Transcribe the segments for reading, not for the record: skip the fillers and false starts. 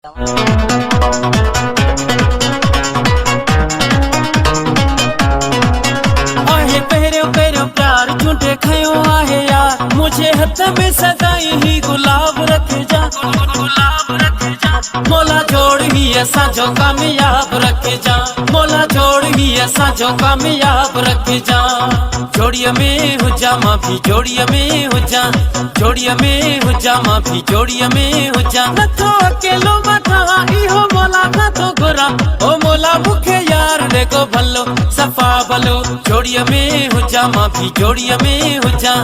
आहे पहिरियों पहिरियों प्यार झूठे खयो आहे यार, मुझे हथ में सदाई ही गुलाब रखजा, गुलाब रखजा। मोला जोड़ ही असांजो कामयाब रखजा, मोला जोड़ ही असांजो कामयाब रखजा। जोड़ीअ में हुजा मां भी जोड़ीअ में हुजा, जोड़ीअ में हुजा मां भी जोड़ीअ में हुजा। नथो अकेलो मथा इहो मोला नथो घुरा, ओ मोला मुखे यार देखो भलो सफा भलो। जोड़ीअ में हुजा मां भी जोड़ीअ में हुजा,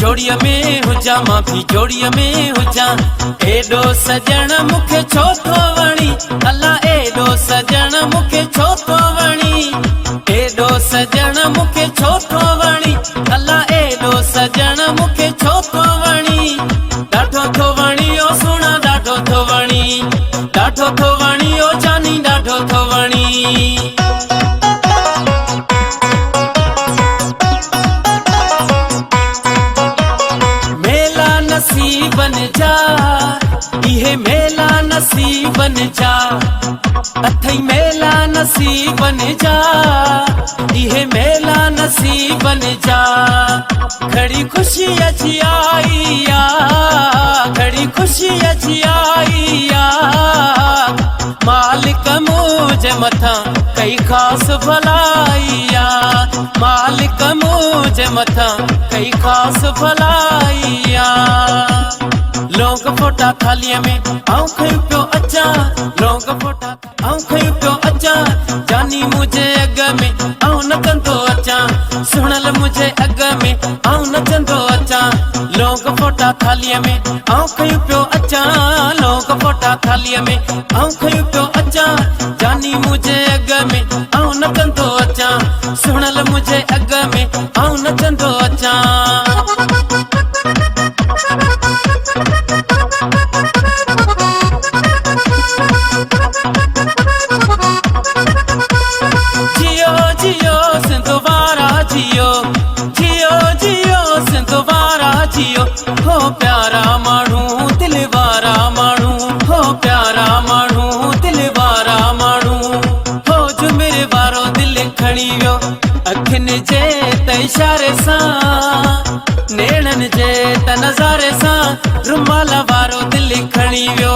जोड़ीअ में हुजा मां भी जोड़ीअ में हुजा। एडो सजण मुखे छो थो वणी, अल्लाह एडो सजण मुखे छो थो वणी, एडो सजण मुखे छो थो वणी, अल्लाह एडो सजण मुखे छो थो वणी। ॾाढो थो वणी ओ सुणा ॾाढो थो वणी, ॾाढो थो वणी ओ जानी ॾाढो थो वणी। नसीबन जा इहे मेला नसीबन जा, अथई मेला नसीबन जा, इहे मेला नसीबन जा। घड़ी खुशी अची आई या, घड़ी खुशी अची आई या। मालिक मुझे मथा कई खास भलाई या, मालिक मुझे मथा कई खास भलाई या। लोग फोटा थालीअ में आऊं खयूं पियो अचा, लोग फोटा आऊं खयूं पियो अचा। जानी मुझे अग में आऊं नचंदो अचा, सुणल मुझे अग में आऊं नचंदो अचा। लोग फोटा थालीअ में आऊं खयूं पियो अचा, लोग फोटा थालीअ में आऊं खयूं पियो अचा। जानी मुझे अग में आऊं नचंदो अचा, सुणल मुझे अग में आऊं नचंदो अचा। जियो जियो सिंधवारा जियो, जियो जियो सिंधवारा जियो। हो प्यारा माण्हू दिल वारा माण्हू, हो प्यारा माण्हू दिल वारा माण्हू। हो जुमिरे वारो दिल खणी वियो अखियुनि जे त इशारे सां, नेणनि जे त नज़ारे सां। रुमाल वारो दिल खणी वियो,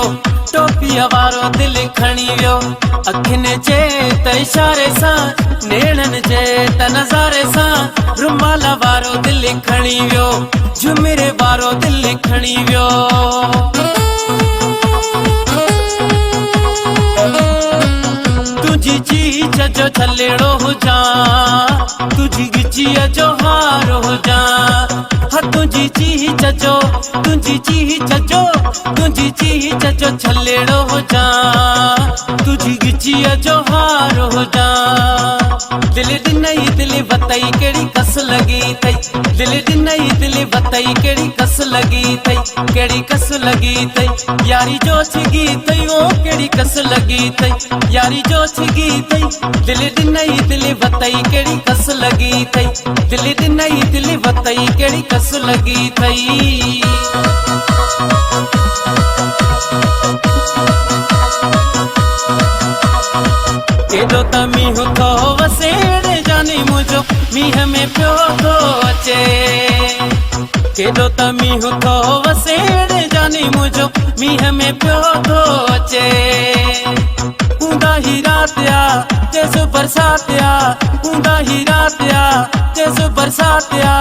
टोपीअ वारो दिल खणी वियो अखियुनि जे त इशारे सां, नेणनि जे त नज़ारे सां। रुमाल वारो दिल खणी वियो, जुमिरे वारो दिल खणी वियो। तुझी चीज जो छलेड़ो हुजा, तुझी गिचीअ जो हार हुजा। हा तुझी चीज जो, तुझी चीज जो, तुझी चीज जो छलेड़ो हुजा, तुझी गिचीअ जो हार हुजा। दिल ॾिनई दिल वतई कहिड़ी कस लॻी अथई, दिल ॾिनई दिल वतई कहिड़ी कस लॻी अथई, कहिड़ी कस लॻी अथई। यारी जो छिगी अथई ओ कहिड़ी कस लॻी अथई, यारी जो छिगी अथई। दिल ॾिनई दिल वतई कहिड़ी कस लॻी अथई, दिल ॾिनई दिल वतई कहिड़ी कस लॻी अथई। केॾो त मींहुं थो वसेड़े जानी मुंहिंजो मींहं में पियो थो अचे, केॾो त मींहुं थो वसेड़े जानी मुंहिंजो मींहं में पियो थो अचे। ऊंदा ही रात या तेज़ बरसात या, ऊंदा ही रात या तेज़ बरसात या।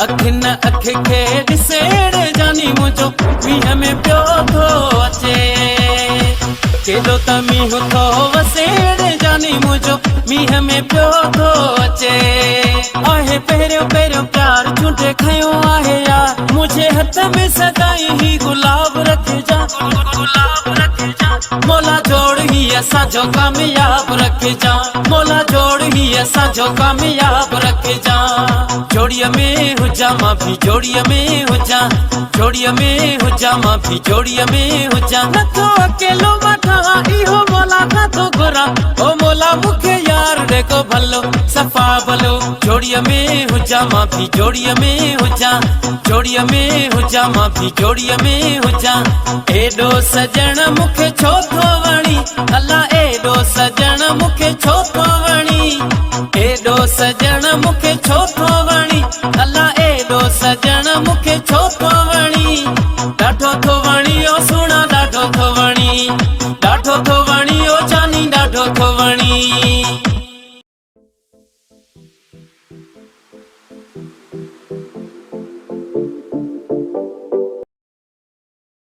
अखियुनि अखि खे ॾिसेड़े जानी मुंहिंजो मींहं में पियो थो अचे। केॾो त मींहुं थो वसेड़े जानी मुंहिंजो मींहं में पियो थो अचे। आहे पहिरियों पहिरियों प्यार झूठे खयो आहे यार, मुझे हथ में सदाई ही गुलाब रखजा, गुलाब रखजा। मोला जोड़ ही असांजो कामयाब रखजा, मोला जोड़ ही असांजो कामयाब रखजा। जोड़ीअ में हुजा मां भी जोड़ीअ में हुजा, जोड़ीअ में हुजा मां भी जोड़ीअ में हुजा। नथो अकेलो मथा इहो मोला नथो घुरा, ओ मोला मुखे यार देखो भलो सफा भलो। जोड़ीअ में हुजा मां भी जोड़ीअ में हुजा जोड़ीअ में हुजा मां भी जोड़ीअ में हुजा एडो सजण मुखे छो थो वणी अल्ला एडो सजण मुखे छो थो वणी एडो सजण मुखे छो थो वणी अल्ला एडो सजण मुखे छो